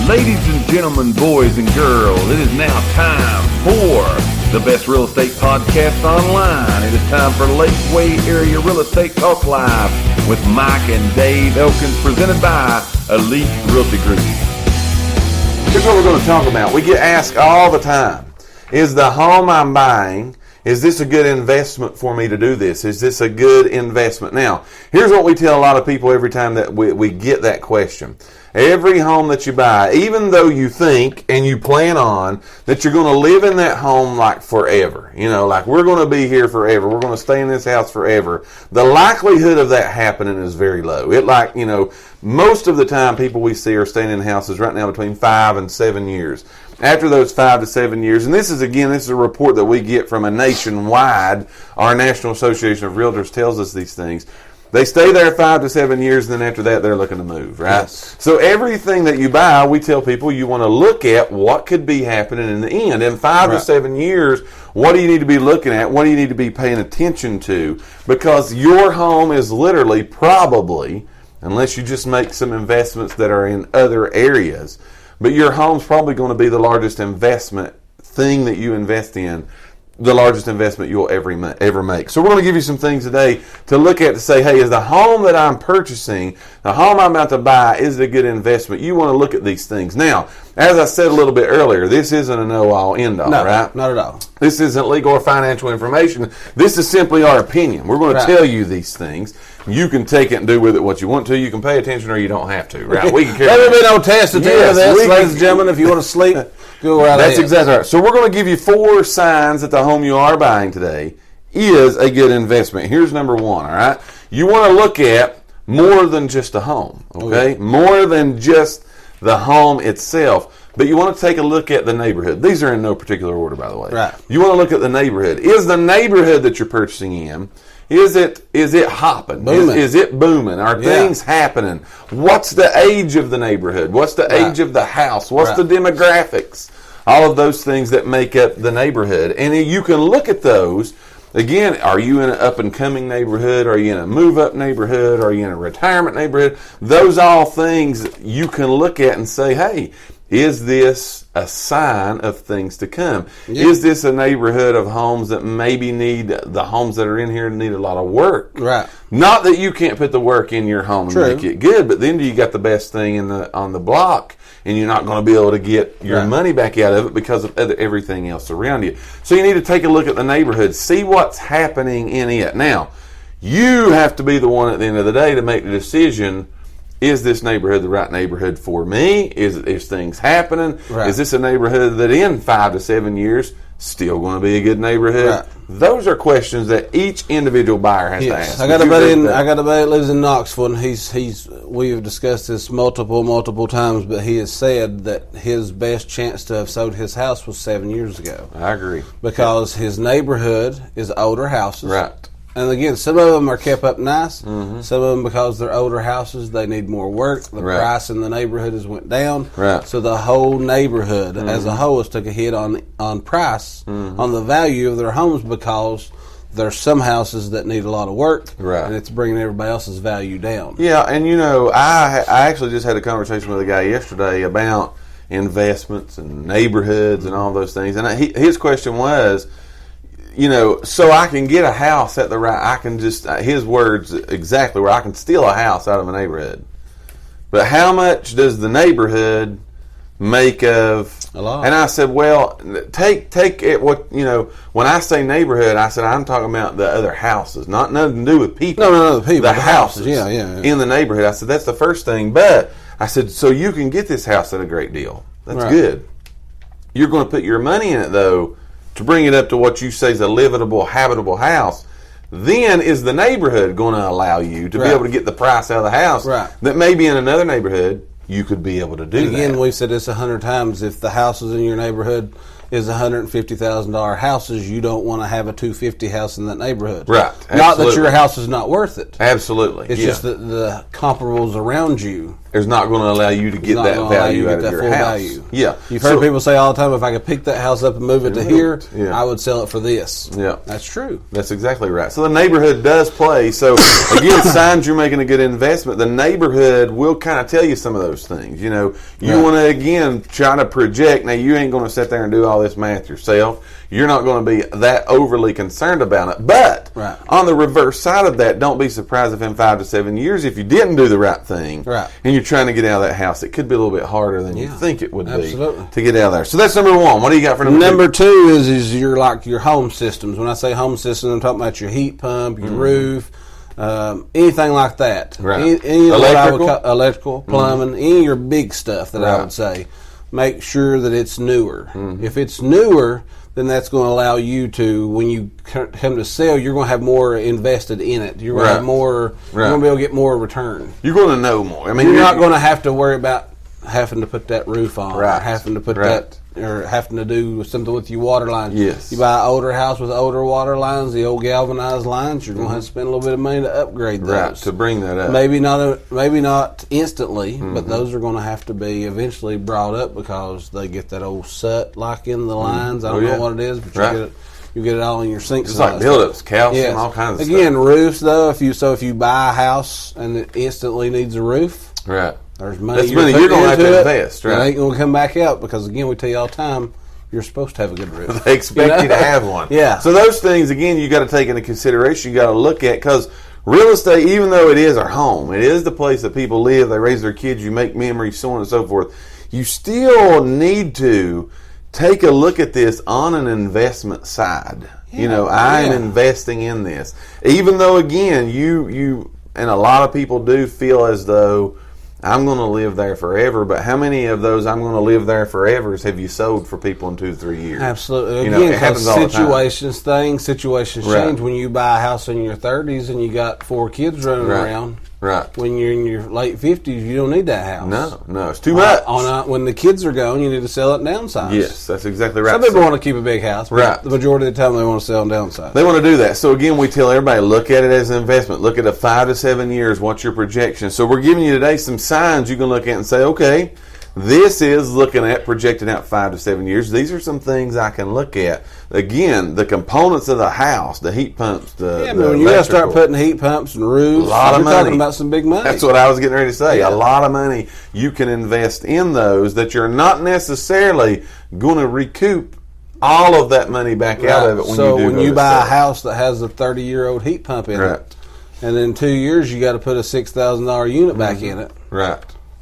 Ladies and gentlemen, boys and girls, it is now time for the best real estate podcast online. It is time for Lakeway Area Real Estate Talk Live with Mike and Dave Elkins, presented by Elite Realty Group. Here's what we're going to talk about. We get asked all the time, is the home I'm buying, is this a good investment for me to do this? Is this a good investment? Now, here's what we tell a lot of people every time that we get that question. Every home that you buy, even though you think and you plan on that you're going to live in that home like forever, like we're going to be here forever, we're going to stay in this house forever, the likelihood of that happening is very low. Most of the time people we see are staying in houses right now between 5 and 7 years. After those 5 to 7 years, and this is a report that we get from a nationwide, our National Association of Realtors tells us these things. They stay there 5 to 7 years, and then after that, they're looking to move, right? Yes. So everything that you buy, we tell people you want to look at what could be happening in the end. In 5 to 7 years, what do you need to be looking at? What do you need to be paying attention to? Because your home is literally probably, unless you just make some investments that are in other areas, but your home's probably going to be the largest investment thing that you invest in, the largest investment you'll ever make. So we're going to give you some things today to look at to say, hey, is the home that I'm purchasing, the home I'm about to buy, is it a good investment? You want to look at these things. Now, as I said a little bit earlier, this isn't a know-all, end-all, right? Not at all. This isn't legal or financial information. This is simply our opinion. We're going to tell you these things. You can take it and do with it what you want to. You can pay attention or you don't have to, right? We can There will be no test to tell you this, ladies and gentlemen. If you want to sleep, go right ahead. That's exactly right. So we're going to give you 4 signs that the home you are buying today is a good investment. Here's number 1, all right? You want to look at more than just a home, okay? More than just the home itself. But you want to take a look at the neighborhood. These are in no particular order, by the way. Right. You want to look at the neighborhood. Is the neighborhood that you're purchasing in, is it hopping? Is it booming? Are things happening? What's the age of the neighborhood? What's the age of the house? What's the demographics? All of those things that make up the neighborhood. And you can look at those. Again, are you in an up-and-coming neighborhood? Are you in a move-up neighborhood? Are you in a retirement neighborhood? Those all things you can look at and say, hey, is this a sign of things to come? Yeah. Is this a neighborhood of homes that maybe the homes that are in here need a lot of work? Right. Not that you can't put the work in your home and make it good, but then you got the best thing on the block, and you're not going to be able to get your money back out of it because of everything else around you. So you need to take a look at the neighborhood, see what's happening in it. Now, you have to be the one at the end of the day to make the decision. Is this neighborhood the right neighborhood for me? Is things happening? Right. Is this a neighborhood that in 5 to 7 years still going to be a good neighborhood? Right. Those are questions that each individual buyer has to ask. I got a buddy that lives in Knoxville, and we've discussed this multiple times, but he has said that his best chance to have sold his house was 7 years ago. I agree. Because his neighborhood is older houses. Right. And again, some of them are kept up nice. Mm-hmm. Some of them, because they're older houses, they need more work. The price in the neighborhood has went down. Right. So the whole neighborhood as a whole has took a hit on price, on the value of their homes, because there's some houses that need a lot of work, and it's bringing everybody else's value down. Yeah, and I actually just had a conversation with a guy yesterday about investments and neighborhoods and all those things. And his question was, so I can get a house at the right, I can just, his words exactly, where I can steal a house out of a neighborhood. But how much does the neighborhood make of? A lot. And I said, well, take it, when I say neighborhood, I said, I'm talking about the other houses, nothing to do with people. No, the people. The houses yeah. in the neighborhood. I said, that's the first thing. But I said, so you can get this house at a great deal. That's good. You're going to put your money in it, though, to bring it up to what you say is a livable, habitable house. Then is the neighborhood going to allow you to be able to get the price out of the house that maybe in another neighborhood you could be able to do Again, we've said this 100 times. If the houses in your neighborhood is $150,000 houses. You don't want to have a $250 house in that neighborhood. Right. Absolutely. Not that your house is not worth it. Absolutely. It's just that the comparables around you is not going to allow you to get that value out of your house. Value. Yeah. You've heard people say all the time, if I could pick that house up and move it to here, yeah. I would sell it for this. Yeah. That's true. That's exactly right. So the neighborhood does play. So again, signs you're making a good investment. The neighborhood will kind of tell you some of those things. You know, you want to, again, try to project. Now, you ain't going to sit there and do all this math yourself. You're not going to be that overly concerned about it. But on the reverse side of that, don't be surprised if in 5 to 7 years, if you didn't do the right thing and you're trying to get out of that house, it could be a little bit harder than you think it would be to get out of there. So that's number one. What do you got for number two? Number two is your home systems. When I say home systems, I'm talking about your heat pump, your roof, anything like that. Right. Any electrical, plumbing, any of your big stuff that I would say. Make sure that it's newer. If it's newer, then that's going to allow you to, when you come to sell, you're going to have more invested in it. You're going to have more. You're going to be able to get more return. You're going to know more. I mean, you're not going to have to worry about having to put that roof on, or having to put that, or having to do something with your water lines. Yes. You buy an older house with older water lines, the old galvanized lines. You're going to have to spend a little bit of money to upgrade those. Right, to bring that up. Maybe not instantly, but those are going to have to be eventually brought up because they get that old soot like in the lines. I don't know what it is, but you get it all in your sinks. It's like buildups, calcium, all kinds of stuff. Again, roofs though. If you buy a house and it instantly needs a roof, there's money you're going to have to invest. It ain't going to come back out because again, we tell you all the time, you're supposed to have a good roof. They expect you to have one. So those things, again, you got to take into consideration. You got to look at, because real estate, even though it is our home, it is the place that people live, they raise their kids, you make memories, so on and so forth. You still need to take a look at this on an investment side. You know, I am investing in this. Even though, again, you and a lot of people do feel as though I'm going to live there forever, but how many of those I'm going to live there forever have you sold for people in 2 to 3 years? Absolutely. Again, it happens all the time. Situations change. When you buy a house in your 30s and you got 4 kids running around, when you're in your late 50s, you don't need that house. No, it's too much. When the kids are gone, you need to sell it and downsize. Yes, that's exactly right. Some people want to keep a big house, but the majority of the time they want to sell and downsize. They want to do that. So again, we tell everybody, look at it as an investment. Look at a 5 to 7 years. What's your projection? So we're giving you today some signs you can look at and say, okay, this is looking at projecting out 5 to 7 years. These are some things I can look at. Again, the components of the house, the heat pumps, when you got to start putting heat pumps and roofs, a lot of money. Talking about some big money. That's what I was getting ready to say. A lot of money you can invest in those that you're not necessarily going to recoup all of that money back out of it when you buy a house that has a 30-year-old heat pump in it, and in 2 years you got to put a $6,000 unit back in it.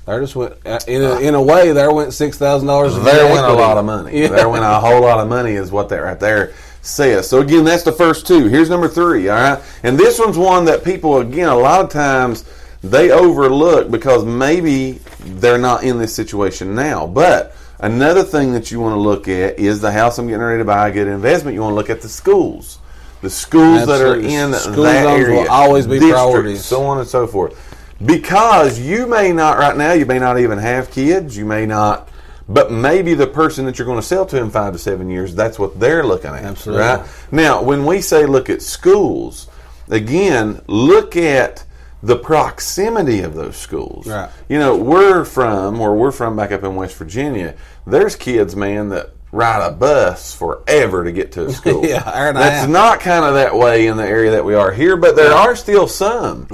There just went in a way. There went $6,000. There went a lot of money. There went a whole lot of money, is what that right there says. So again, that's the first 2. Here's number 3. All right, and this one's one that people, again, a lot of times they overlook because maybe they're not in this situation now. But another thing that you want to look at is the house I'm getting ready to buy, a good investment. You want to look at the schools. The schools that are in that area will always be priorities, so on and so forth. Because you may not, right now, you may not even have kids, you may not, but maybe the person that you're going to sell to in 5 to 7 years, that's what they're looking at. Absolutely. Right? Now, when we say look at schools, again, look at the proximity of those schools. You know, we're from back up in West Virginia, there's kids, man, that ride a bus forever to get to a school. That's not kind of that way in the area that we are here, but there are still some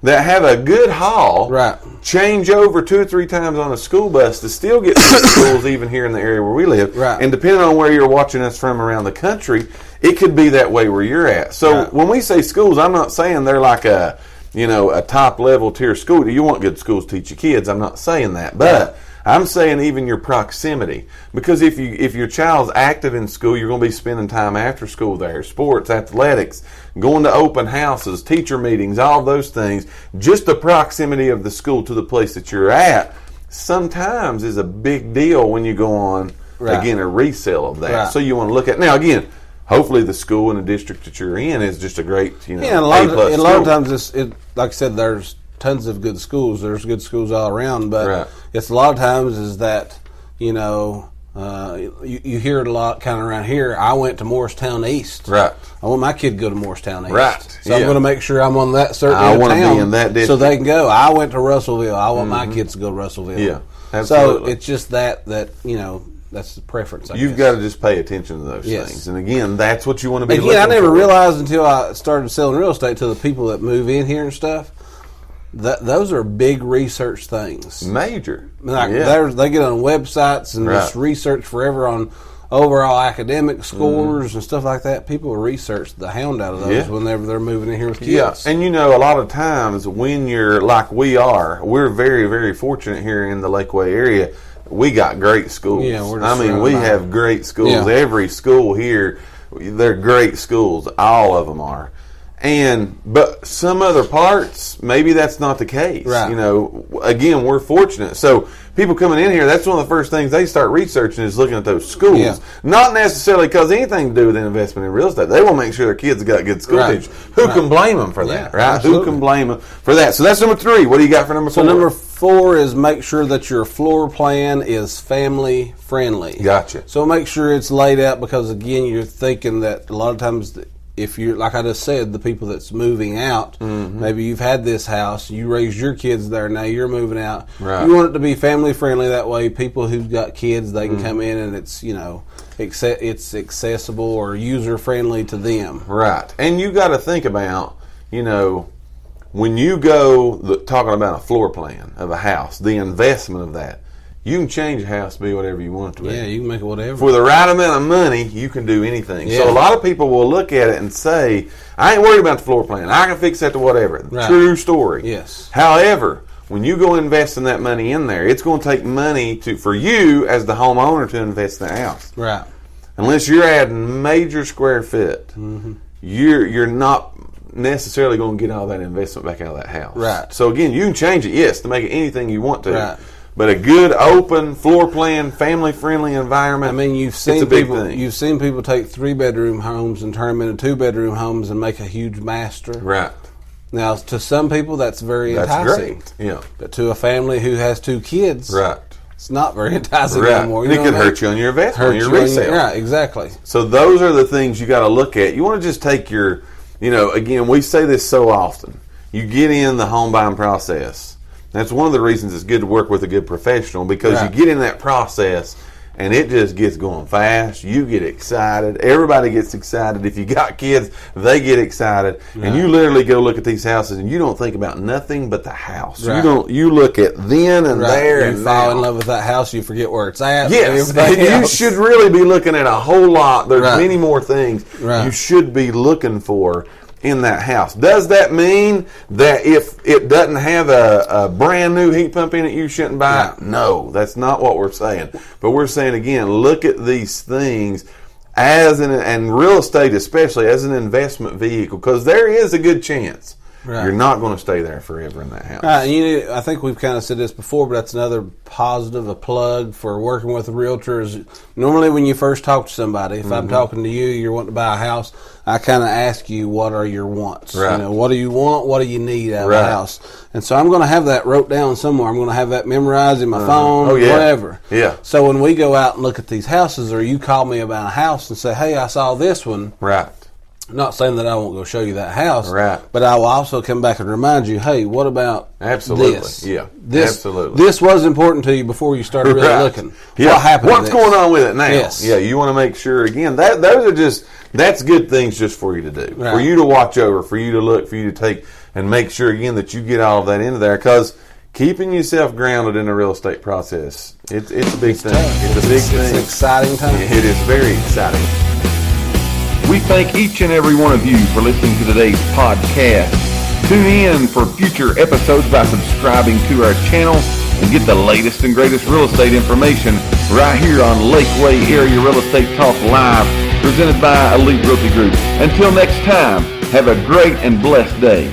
that have a good haul, change over 2 or 3 times on a school bus to still get to the schools even here in the area where we live. And depending on where you're watching us from around the country, it could be that way where you're at. So when we say schools, I'm not saying they're like a top level tier school. You want good schools to teach your kids. I'm not saying that, but I'm saying even your proximity, because if your child's active in school, you're going to be spending time after school there, sports, athletics, going to open houses, teacher meetings, all those things. Just the proximity of the school to the place that you're at sometimes is a big deal when you go on, again, a resale of that. So you want to look at, now again, hopefully the school and the district that you're in is just a great, and a lot of times, like I said, there's tons of good schools. There's good schools all around, but it's a lot of times is that, You hear it a lot kind of around here. I went to Morristown East. Right. I want my kid to go to Morristown East. Right. So I'm going to make sure I'm on that certain I want to town be in that district. so they can go. I went to Russellville. I want my kids to go to Russellville. Yeah, absolutely. So it's just that that's the preference. You've got to just pay attention to those things. And again, that's what you want to be looking for. I never realized until I started selling real estate to the people that move in here and stuff, that those are big research things. Major. They get on websites and just research forever on overall academic scores and stuff like that. People research the hound out of those whenever they're moving in here with kids. Yeah, and a lot of times when you're like we are, we're very, very fortunate here in the Lakeway area. We got great schools. Yeah, we have great schools. Yeah. Every school here, they're great schools. All of them are. But some other parts, maybe that's not the case. Right. Again, we're fortunate. So people coming in here, that's one of the first things they start researching is looking at those schools. Yeah. Not necessarily because anything to do with an investment in real estate. They want to make sure their kids got good school teachers. Who can blame them for that, right? Absolutely. Who can blame them for that? So that's number 3. What do you got for number 4? So number 4 is make sure that your floor plan is family friendly. Gotcha. So make sure it's laid out because, again, you're thinking that a lot of times if you're, like I just said, the people that's moving out, maybe you've had this house, you raised your kids there, now you're moving out. Right. You want it to be family friendly. That way people who've got kids, they can come in and it's, it's accessible or user friendly to them. Right. And you got to think about, when you go talking about a floor plan of a house, the investment of that, you can change a house to be whatever you want it to be. Yeah, you can make it whatever. For the right amount of money, you can do anything. Yeah. So a lot of people will look at it and say, I ain't worried about the floor plan. I can fix that to whatever. Right. True story. Yes. However, when you go investing that money in there, it's going to take money for you as the homeowner to invest in the house. Right. Unless you're adding major square foot, you're not necessarily going to get all that investment back out of that house. Right. So again, you can change it, yes, to make it anything you want to. Right. But a good, open, floor plan, family-friendly environment. I mean, you've seen people take 3-bedroom homes and turn them into 2-bedroom homes and make a huge master. Right. Now, to some people, that's very enticing. That's great. Yeah. But to a family who has 2 kids, right, it's not very enticing right. anymore. It could hurt you on your investment, on your resale. Right, exactly. So those are the things you got to look at. You want to just take your, again, we say this so often. You get in the home buying process. That's one of the reasons it's good to work with a good professional because you get in that process and it just gets going fast. You get excited. Everybody gets excited. If you got kids, they get excited. Right. And you literally go look at these houses and you don't think about nothing but the house. Right. You look at then and there and you fall in love with that house. You forget where it's at. Yes, you should really be looking at a whole lot. There's many more things you should be looking for in that house. Does that mean that if it doesn't have a brand new heat pump in it, you shouldn't buy it? No, that's not what we're saying. But we're saying, again, look at these things and real estate especially as an investment vehicle, because there is a good chance you're not going to stay there forever in that house. I think we've kind of said this before, but that's another positive, a plug for working with realtors. Normally when you first talk to somebody, if I'm talking to you, you're wanting to buy a house, I kind of ask you, what are your wants? Right. What do you want? What do you need out of a house? And so I'm going to have that wrote down somewhere. I'm going to have that memorized in my phone, whatever. Yeah. So when we go out and look at these houses, or you call me about a house and say, hey, I saw this one. Right. I'm not saying that I won't go show you that house, right? But I will also come back and remind you, hey, what about this? Yeah, absolutely. This was important to you before you started really looking. Yeah. What happened? What's going on with it now? Yes. Yeah, you want to make sure, again, that's good things just for you to do, for you to watch over, for you to look, for you to take and make sure, again, that you get all of that into there, because keeping yourself grounded in the real estate process, it's a big thing. It's a big thing. It's an exciting time. It is very exciting. We thank each and every one of you for listening to today's podcast. Tune in for future episodes by subscribing to our channel and get the latest and greatest real estate information right here on Lakeway Area Real Estate Talk Live, presented by Elite Realty Group. Until next time, have a great and blessed day.